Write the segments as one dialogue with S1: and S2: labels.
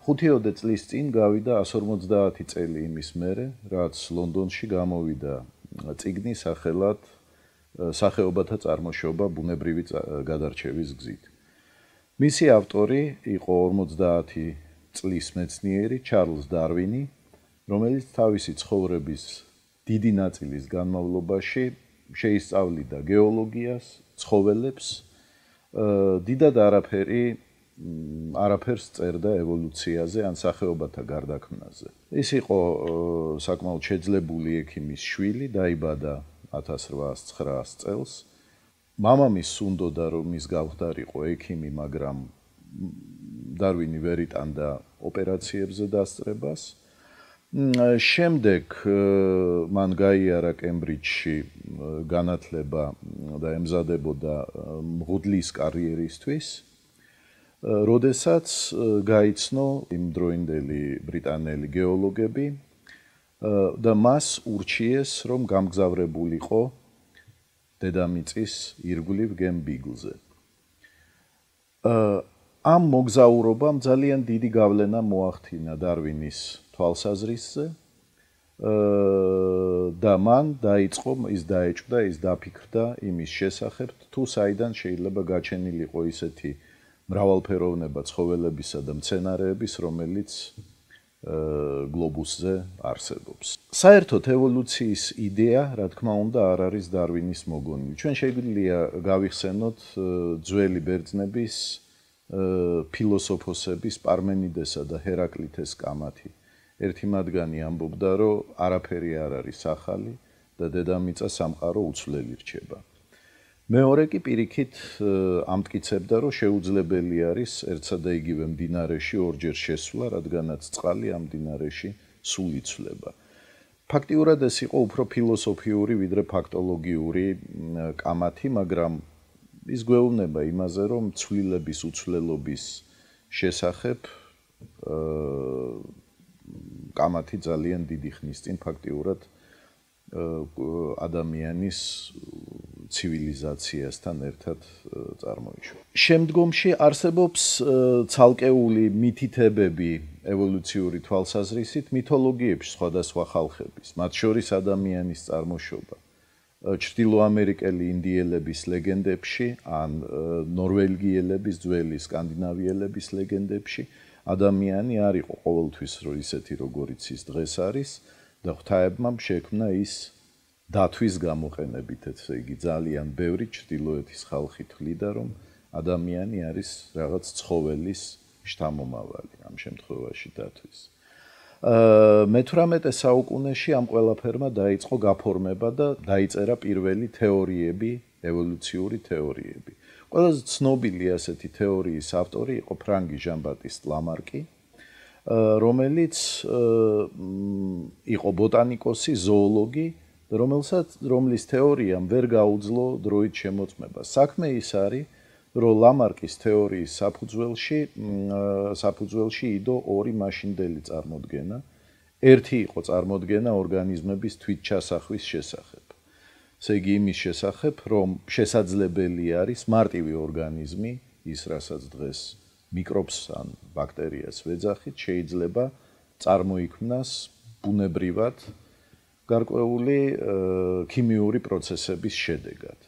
S1: 5-10 წლის წინ გავიდა 150 წელი იმის მერე, რაც ლონდონში გამოვიდა წიგნი სახელად სახეობათა წარმოშობა ბუნებრივი გადარჩევის გზით. მისი ავტორი იყო 50 წლის მეცნიერი ჩარლზ დარვინი, რომელიც თავისი ცხოვრების დიდი ნაწილის განმავლობაში შეისწავლიდა გეოლოგიას, ცხოველებს, დიდად არაფერს წერდა ევოლუციაზე ან სახეობათა გარდაქმნაზე. ის იყო საკმაოდ შეძლებული ექიმის შვილი, დაიბადა 1809 წელს. მამამისს უნდოდა რომ ის გავხდარიყო ექიმი, მაგრამ დარვინი ვერ იტანდა ოპერაციებზე დასწრებას. შემდეგ მან გაიარა კემბრიჯში განათლება და ემზადებოდა მღვდლის კარიერისთვის. როდესაც გაიცნო იმდროინდელი ბრიტანელი გეოლოგები და მას ურჩიეს, რომ გამგზავრებულიყო დედამიწის ირგვლივ გემ ბიგლზე. ამ მოგზაურობამ ძალიან დიდი გავლენა მოახდინა დარვინის თვალსაზრისზე და მან დაიწყო ის დაეჭვდა, ის დაფიქრდა იმის შესახებ, თუ საიდან შეიძლება გაჩენილიყო ისეთი მრავალფეროვნება ცხოველებისა და მცენარეების, რომელიც გლობუსზე არსებობს. საერთოდ ევოლუციის იდეა, რა თქმა უნდა, არ არის დარვინის მოგონილი. ჩვენ შეგვიძლია გავიხსენოთ ძველი ბერძნების ფილოსოფოსების პარმენიდესა და ჰერაკლითეს კამათი. ერთი მათგანი ამბობდა, რომ არაფერი არ არის ახალი და დედამიწა სამყარო უცვლელი რჩება. მეორე კი პირიქით ამტკიცებდა, რომ შეუძლებელი არის ერთსა და იგივე მდინარეში ორჯერ შესვლა, რადგანაც წყალი ამ მდინარეში სულ იცვლება. ფაქტიურად ეს იყო უფრო ფილოსოფიური ვიდრე ფაქტოლოგიური კამათი, მაგრამ ის გვეუბნება იმაზე, რომ ცვლილების უცვლელობის შესახებ კამათი ძალიან დიდი ხნის წინ ფაქტიურად ადამიანის ცივილიზაციასთან ერთად წარმოიშვა. შემდგომში არსებობს ცალკეული მითითებები ევოლუციური თვალსაზრისით მითოლოგიებში სხვადასხვა ხალხების, მათ შორის ადამიანის წარმოშობა. ჩრდილოამერიკელი ინდიელების ლეგენდებში ან ნორვეგიელების, ძველი სკანდინავიელების ლეგენდებში ადამიანი არ იყო ყოველთვის ისეთი, როგორიც ის დღეს არის და ღვთაებმა შექმნა ის დათვის გამოყენებით, ესე იგი ძალიან ბევრი ჩრდილოეთის ხალხი თვლიდა, რომ ადამიანი არის რაღაც ცხოველის შთამომავალი, ამ შემთხვევაში დათვის. მე-18 საუკუნეში ამ ყველაფერმა დაიწყო გაფორმება და დაიწერა პირველი თეორიები, ევოლუციური თეორიები. ყველაზე ცნობილი ასეთი თეორიის ავტორი იყო ფრანგი ჟან-ბატისტ ლამარკი, რომელიც იყო ბოტანიკოსი, ზოოლოგი, რომლის თეორიამ ვერ გაუძლო დროით შემოწმება. საქმე ის არის, რომ ლამარკის თეორიის საფუძველში იდო ორი მაშინდელი წარმოდგენა. ერთი იყო წარმოდგენა ორგანიზმების თვითჩასახვის შესახებ. ესე იგი იმის შესახებ, რომ შესაძლებელი არის მარტივი ორგანიზმი, ის რასაც დღეს მიკრობს ან ბაქტერიას ვეძახით, შეიძლება წარმოიქმნას ბუნებრივად გარკვეული ქიმიური პროცესების შედეგად.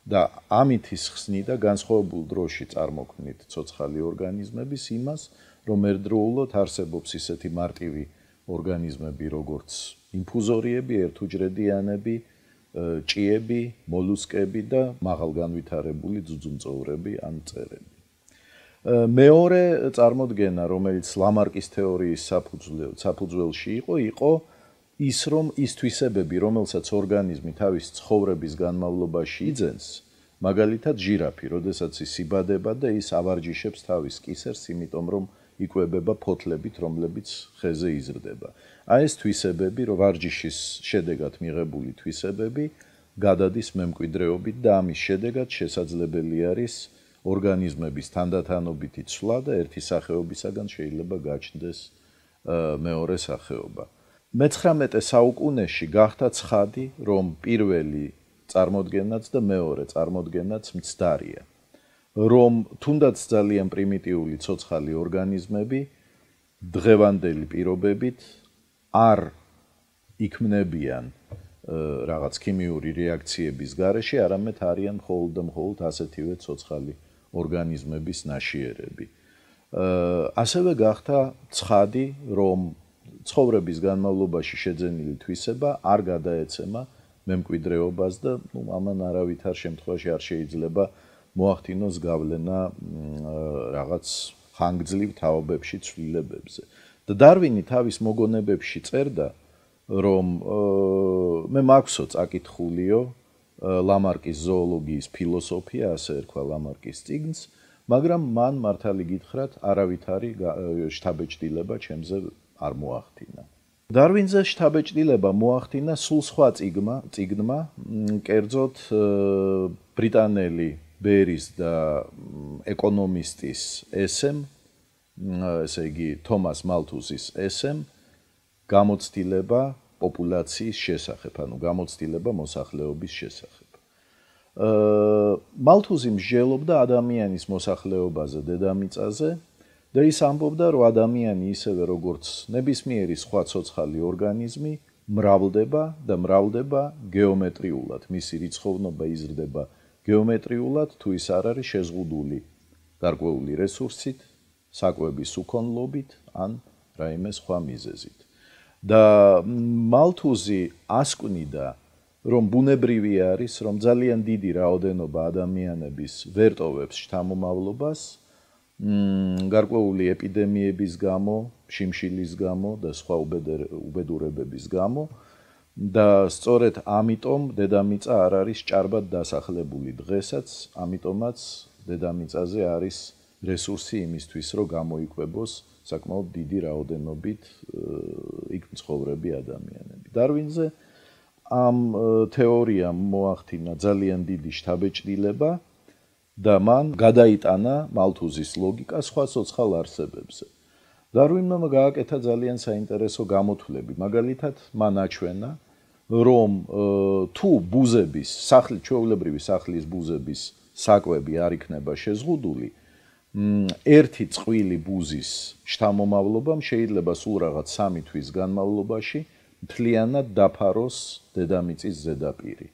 S1: და ამით ის ხსნიდა განსხვავებულ დროში წარმოქმნით ცოცხალი ორგანიზმების იმას, რომ ერთდროულად არსებობს ისეთი მარტივი ორგანიზმები, როგორც ინფუზორიები, ერთუჯრედიანები, ჭიები, მოლუსკები და მაღალგანვითარებული ძუძუმწოვრები ან მწერები. მეორე წარმოდგენა, რომელიც ლამარკის თეორიის საფუძველში იყო ის, რომ ის თვისებები, რომელსაც ორგანიზმი თავის ცხოვრების განმავლობაში იძენს, მაგალითად ჟირაფი, როდესაც ის იბადება და ის ავარჯიშებს თავის კისერს, იმიტომ რომ იკვებება ფოთლებით, რომლებიც ხეზე იზრდება. ეს თვისებები, რომ ვარჯიშის შედეგად მიღებული თვისებები, გადადის მემკვიდრეობით და ამის შედეგად შესაძლებელი არის ორგანიზმების თანდათანობითი ცვლა და ერთი სახეობისაგან შეიძლება გაჩნდეს მეორე სახეობა. მე-19 საუკუნეში გახდა ცხადი, რომ პირველი წარმოდგენაც და მეორე წარმოდგენაც მცდარია. რომ თუნდაც ძალიან პრიმიტიული ცოცხალი ორგანიზმები დღევანდელი პირობებით არ იქმნებიან რაღაც ქიმიური რეაქციების გარეშე, არამედ არიან მხოლოდ და მხოლოდ ასეთივე ცოცხალი ორგანიზმების ნაშიერები. ასევე გახდა ცხადი, რომ ცხოვრების განმავლობაში შეძენილი თვისება არ გადაეცემა მემკვიდრეობას და ამან არავითარ შემთხვევაში არ შეიძლება მოახდინოს გავლენა რაღაც ხანგრძლივ თაობებში ცვლილებებზე. და დარვინი თავის მოგონებებში წერდა, რომ მე მაქვსო წაკითხულიო ლამარკის ზოოლოგიის ფილოსოფია, ასე ერქვა ლამარკის წიგნს, მაგრამ მან მართალი გითხრათ, არავითარი შთაბეჭდილება ჩემზე არ მოახდინა. დარვინზე შთაბეჭდილება მოახდინა სულ სხვა წიგნმა, კერძოდ ბრიტანელი ბერის და ეკონომისტის ესემ, ესე იგი თომას მალთუსის ესემ, გამოცდილება პოპულაციის შესახებ, ანუ გამოცდილება მოსახლეობის შესახებ. მალთუსი მსჯელობდა ადამიანის მოსახლეობაზე დედამიწაზე და ის ამბობდა, რომ ადამიანი ისევე როგორც ნებისმიერი სხვა ცოცხალი ორგანიზმი მრავლდება და მრავლდება გეომეტრიულად, მისი რიცხოვნობა იზრდება გეომეტრიულად, თუ ის არ არის შეზღუდული გარკვეული რესურსით, საკვების უქონლობით ან რაიმე სხვა მიზეზით. და მალთუსი ასკვნიდა, რომ ბუნებრივი არის, რომ ძალიან დიდი რაოდენობა ადამიანების ვერ ტოვებს შთამომავლობას, გარკვეული ეპიდემიების გამო, შიმშილის გამო და სხვა უბედურებების გამო და სწორედ ამიტომ დედამიწა არ არის ჭარბად დასახლებული დღესაც, ამიტომაც დედამიწაზე არის რესურსი იმისთვის, რომ გამოიკვებოს საკმაოდ დიდი რაოდენობით იქ მცხოვრები ადამიანები. დარვინზე ამ თეორიამ მოახდინა ძალიან დიდი შთაბეჭდილება და მან გადაიტანა მალთუსის ლოგიკა სხვა ცოცხალ არსებებზე. დარვინმა გააკეთა ძალიან საინტერესო გამოთვლები. მაგალითად, მან აჩვენა, რომ თუ ბუზების, ჩვეულებრივი სახლის ბუზების საკვები არ იქნება შეზღუდული, ერთი წყვილი ბუზის შთამომავლობამ შეიძლება სულ რაღაც 3 თვის განმავლობაში მთლიანად დაფაროს დედამიწის ზედაპირი.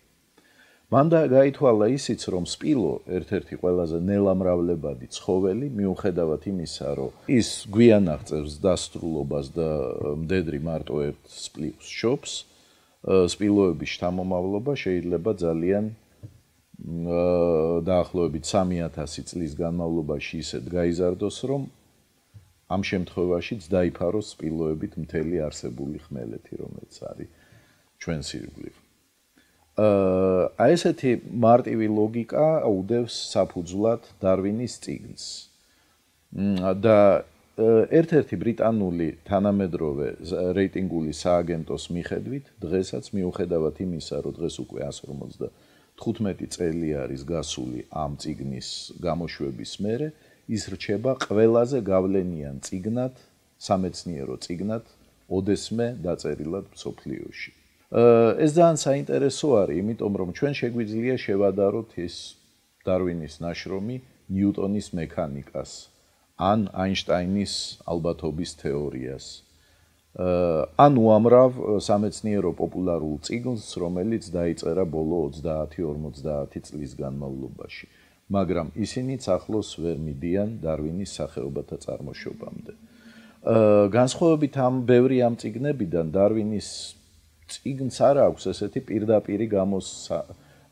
S1: მან გაითვალა ისიც, რომ სპილო ერთ-ერთი ყველაზე ნელამრავლებადი ცხოველი, მიუხედავად იმისა, რომ ის გვიან აღწევს დასტრულობას და მდედრი მარტო ერთ სპილოს შობს, სპილოების შთამომავლობა შეიძლება ძალიან დაახლოებით 3000 წლის განმავლობაში ისეთ გაიზარდოს, რომ ამ შემთხვევაშიც დაიფაროს სპილოებით მთელი არსებული ხმელეთი, რომელიც არის ჩვენს ირგვლივ. აი ესეთი მარტივი ლოგიკა უდევს საფუძვლად დარვინის წიგნს. და ერთ-ერთი ბრიტანული თანამედროვე რეიტინგული სააგენტოს მიხედვით, დღესაც მიუხედავად იმისა, რომ დღეს უკვე 155 წელი არის გასული ამ წიგნის გამოშვების მერე, ის რჩება ყველაზე გავლენიან წიგნად, სამეცნიერო წიგნად, ოდესმე დაწერილად მსოფლიოში. ეს ძალიან საინტერესო არის, იმიტომ რომ ჩვენ შეგვიძლია შევადაროთ ის დარვინის ნაშრომი ნიუტონის მექანიკას, ან აინშტაინის ალბათობის თეორიას. ან უამრავ სამეცნიერო პოპულარულ წიგნს, რომელიც დაიწერა ბოლო 30-50 წლის განმავლობაში, მაგრამ ისინიც ახლოს ვერ მიდიან დარვინის სახეობათა წარმოშობამდე. განსხვავებით ბევრი ამ წიგნებიდან დარვინის წიგნს არ აქვს ესეთი პირდაპირი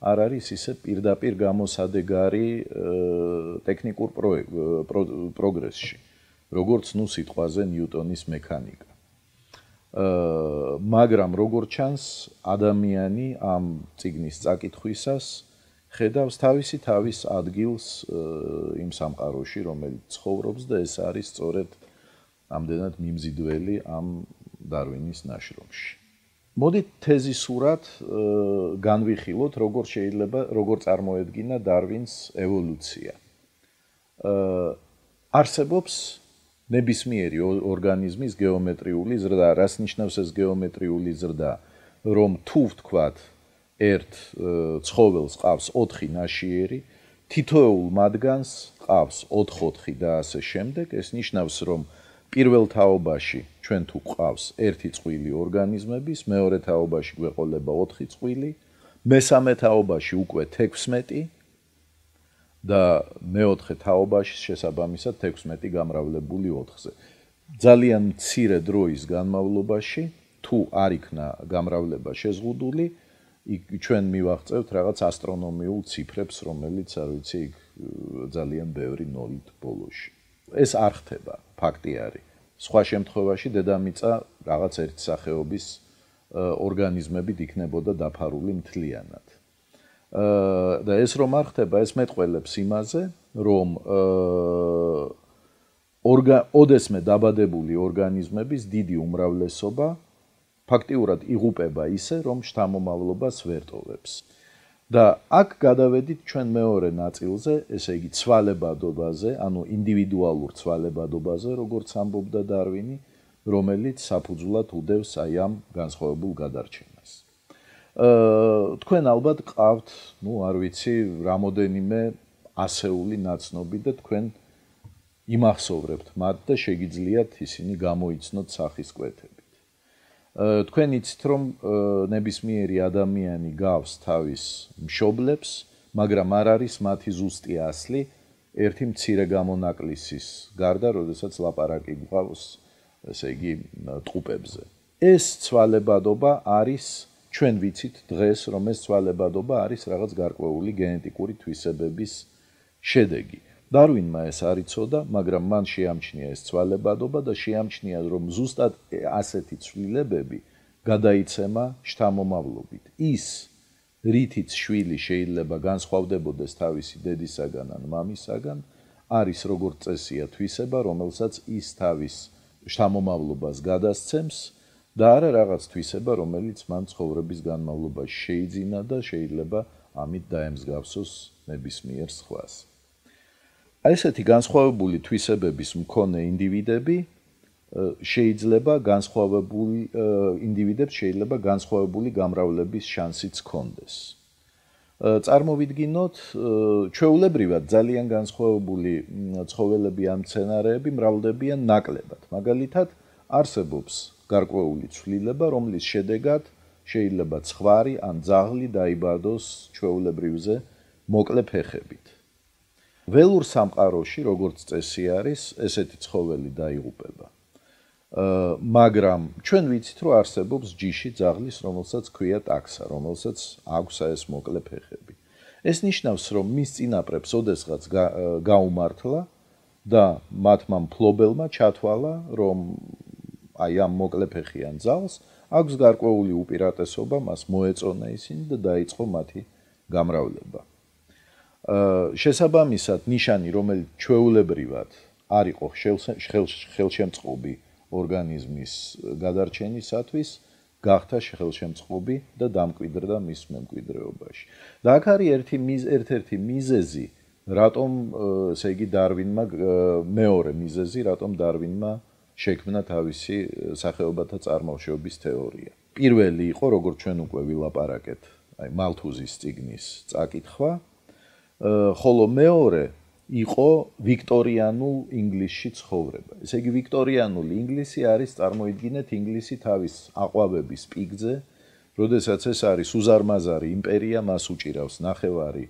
S1: არ არის ისე პირდაპირ გამოსადეგარი ტექნიკურ პროგრესში, როგორც სიტყვაზე ნიუტონის მექანიკა. მაგრამ როგორც ჩანს, ადამიანი ამ წიგნის წაკითხვისას ხედავს თავის ადგილს იმ სამყაროში, რომელიც ცხოვრობს და ეს არის სწორედ ამდენად მიმზიდველი ამ დარვინის ნაშრომში. მოდით თეზისურად განვიხილოთ, როგორ წარმოედგინა დარვინს ევოლუცია. არსებობს ნებისმიერი ორგანიზმის გეომეტრიული ზრდა. რას ნიშნავს ეს გეომეტრიული ზრდა? რომ თუ ვთქვათ, ერთ ცხოველს ყავს 4 ნაშიერი, თითოეულ მათგანს ყავს 4 და ასე შემდეგ, ეს ნიშნავს, რომ პირველ თაობაში ჩვენ თუ ყავს ერთი წყვილი ორგანიზმების, მეორე თაობაში გვეყოლება 4 წყვილი, მესამე თაობაში უკვე 16 და მეოთხე თაობაში შესაბამისად 16 გამრავლებული 4-ზე. ძალიან მცირე დროის განმავლობაში თუ არ იქნა გამრავლება შეზღუდული, ჩვენ მივაღწევთ რაღაც ასტრონომიულ ციფრებს, რომელიც არ ვიცი, ძალიან ბევრი ნოლით ბოლოში. ეს არ ხდება, ფაქტი არის. სხვა შემთხვევაში დედამიწა რაღაც ერთსახეობის ორგანიზმებით იქნებოდა დაფარული მთლიანად. და ეს რომ არ ხდება, ეს მეტყველებს იმაზე, რომ ოდესმე დაბადებული ორგანიზმების დიდი უმრავლესობა ფაქტიურად იღუპება ისე, რომ შთამომავლობას ვერ ტოვებს. და აქ გადავედით ჩვენ მეორე ნაწილზე, ესე იგი ცვალებადობაზე, ანუ ინდივიდუალურ ცვალებადობაზე, როგორც ამბობდა დარვინი, რომელიც საფუძვლად უდევს აი ამ განსხვავებულ გადარჩენას. თქვენ ალბათ ყავთ, არ ვიცი, რამოდენიმე ასეული ნაცნობი და თქვენ იმახსოვრებთ მათ და შეგიძლიათ ისინი გამოიცნოთ სახის კვეთებით. თქვენ იცით, რომ ნებისმიერი ადამიანი გავს თავის მშობლებს, მაგრამ არ არის მათი ზუსტი ასლი ერთი მცირე გამონაკლისის გარდა, როდესაც ლაპარაკი გვყავს, ესე იგი, ტყუპებზე. ეს ცვალებადობა არის, ჩვენ ვიცით დღეს, რომ ეს ცვალებადობა არის რაღაც გარკვეული გენეტიკური თვისებების შედეგი. დარვინმა ეს არ იცოდა, მაგრამ მან შეამჩნია ეს ცვალებადობა და შეამჩნია, რომ ზუსტად ასეთი ცვლილებები გადაიცემა შთამომავლობით. ის, რითიც შვილი შეიძლება განსხვავდებოდეს თავისი დედისაგან ან მამისაგან, არის როგორც წესია თვისება, რომელსაც ის თავის შთამომავლობას გადასცემს და არა რაღაც თვისება, რომელიც მან ცხოვრების განმავლობაში შეიძინა და შეიძლება ამით დაემსგავსოს ნებისმიერ სხვას. ესეთი განსხვავებული თვისებების მქონე ინდივიდები შეიძლება განსხვავებული გამრავლების შანსიც ჰქონდეს. წარმოვიდგინოთ, ჩვეულებრივად ძალიან განსხვავებული ცხოველები ან მცენარეები მრავლდებიან ნაკლებად. მაგალითად, არსებობს გარკვეული ცვლილება, რომლის შედეგად შეიძლება ცხვარი ან ძაღლი დაიბადოს ჩვეულებრივზე მოკლე ფეხებით. ველურ სამყაროში, როგორც წესი არის, ესეთი ცხოველი დაიღუპება. მაგრამ ჩვენ ვიცით, რომ არსებობს ჯიში ძაღლის, რომელსაც ქვია ტაქსა, რომელსაც აქვს ეს მოკლე ფეხები. ეს ნიშნავს, რომ მის წინაპრებს ოდესღაც გაუმართლა და მათმა მფლობელმა ჩათვალა, რომ აი ამ მოკლეფეხიან ძაღლს აქვს გარკვეული უპირატესობა, მას მოეწონა ისინი და დაიწყო მათი გამრავლება. შესაბამისად, ნიშანი, რომელიც ჩვეულებრივად არ იყო ხელშემწყობი ორგანიზმის გადარჩენისათვის, გახდა ხელშემწყობი და დამკვიდრდა მის მემკვიდრეობაში. და აქ არის ერთ-ერთი მიზეზი, რატომ, ესე იგი, დარვინმა მეორე მიზეზი, რატომ დარვინმა შექმნა თავისი სახეობათა წარმოშობის თეორია. პირველი იყო, როგორც ჩვენ უკვე ვილაპარაკეთ, აი მალთუზის წიგნის წაკითხვა, ხოლო მეორე იყო ვიქტორიანულ ინგლისში ცხოვრება. ესე იგი, ვიქტორიანული ინგლისი არის, წარმოიდგინეთ, ინგლისი თავის აყვავების პიკზე, როდესაც ეს არის უზარმაზარი იმპერია, მას უჭირავს ნახევარი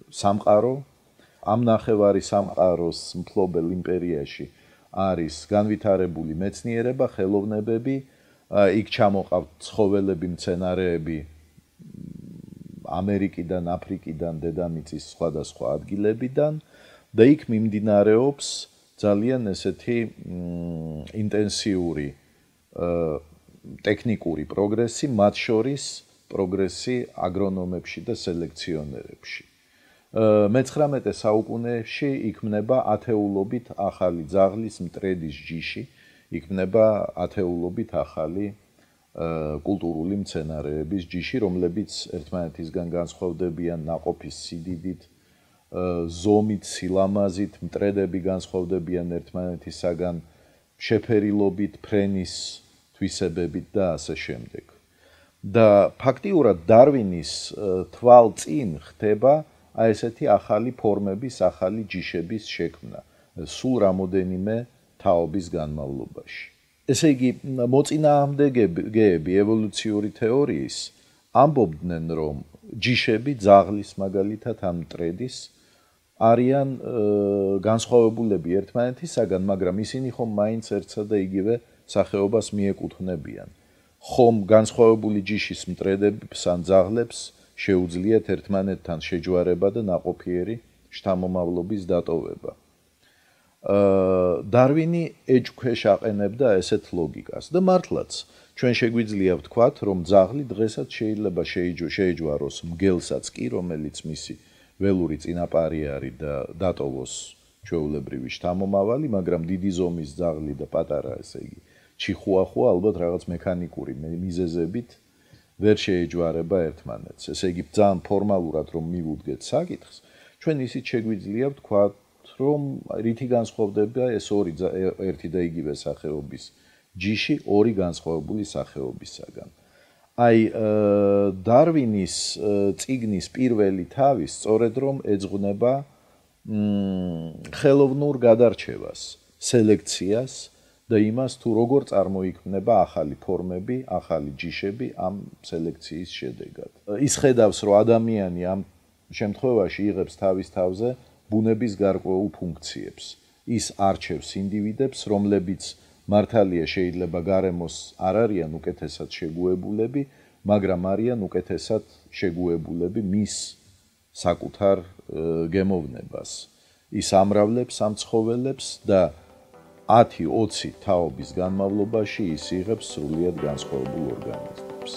S1: სამყარო, ამ ნახევარი სამყაროს მფლობელ იმპერიაში არის განვითარებული მეცნიერება, ხელოვნებები, იქ ჩამოყავთ ცხოველები, მცენარეები ამერიკიდან, აფრიკიდან, დედამიწის სხვადასხვა ადგილებიდან და იქ მიმდინარეობს ძალიან ესეთი ინტენსიური ტექნიკური პროგრესი, მათ შორის პროგრესი აგრონომებში და სელექციონერებში. მე-19 საუკუნეში იქმნება ათეულობით ახალი ძაღლის მტრედის ჯიში, იქმნება ათეულობით ახალი კულტურული მცენარეების ჯიში, რომლებიც ერთმანეთისგან განსხვავდებიან ნაყოფის სიდიდით, ზომით, სილამაზით, მტრედები განსხვავდებიან ერთმანეთისაგან შეფერილობით, ფრენის თვისებებით და ასე შემდეგ. და ფაქტიურად დარვინის თვალწინ ხდება აი ესეთი ახალი ფორმების, ახალი ჯიშების შექმნა. სულ რამოდენიმე თაობის განმავლობაში. ესე იგი, მოწინააღმდეგეები ევოლუციური თეორიის ამბობდნენ, რომ ჯიშები ძაღლის მაგალითად ამ მტრედის არიან განსხვავებულები ერთმანეთისაგან, მაგრამ ისინი ხომ მაინც ერთსა და იგივე სახეობას მიეკუთვნებიან. ხომ განსხვავებული ჯიშის მტრედებს ან ძაღლებს შეუძლიათ ერთმანეთთან შეჯვარება და ნაყოფიერი შთამომავლობის დატოვება. დარვინი ეჭქვეშ აყენებდა ესეთ ლოგიკას და მართლაც ჩვენ შეგვიძლია ვთქვათ, რომ ძაღლი დღესაც შეიძლება შეეჯვაროს მგელსაც კი, რომელიც მისი ველური წინაპარი არის და დატოვოს ჩვეულებრივი შთამომავალი, მაგრამ დიდი ზომის ძაღლი და პატარა, ესე იგი, ჩიხუახუა ალბათ რაღაც მექანიკური მიზეზებით ვერ შეეჯვარება ერთმანეთს. ესე იგი, ძალიან ფორმალურად რომ მივუდგეთ საკითხს, ჩვენ ისიც შეგვიძლია ვთქვათ, რომ რითი განსხვავდება ეს ორი ერთი და იგივე სახეობის ჯიში ორი განსხვავებული სახეობისაგან. აი, დარვინის წიგნის პირველი თავი სწორედ რომ ეძღვნება ხელოვნურ გადარჩევას, სელექციას და იმას, თუ როგორ წარმოიქმნება ახალი ფორმები, ახალი ჯიშები ამ სელექციის შედეგად. ის ხედავს, რომ ადამიანი ამ შემთხვევაში იღებს თავის თავზე ბუნების გარკვეულ ფუნქციებს. ის არჩევს ინდივიდებს, რომლებიც მართალია შეიძლება გარემოს არ არიან უკეთესად შეგუებულები, მაგრამ არიან უკეთესად შეგუებულები მის საკუთარ გემოვნებას. ის ამრავლებს ამ ცხოველებს და 10-20 თაობის განმავლობაში ის იღებს სრულიად განსხვავებულ ორგანიზმებს.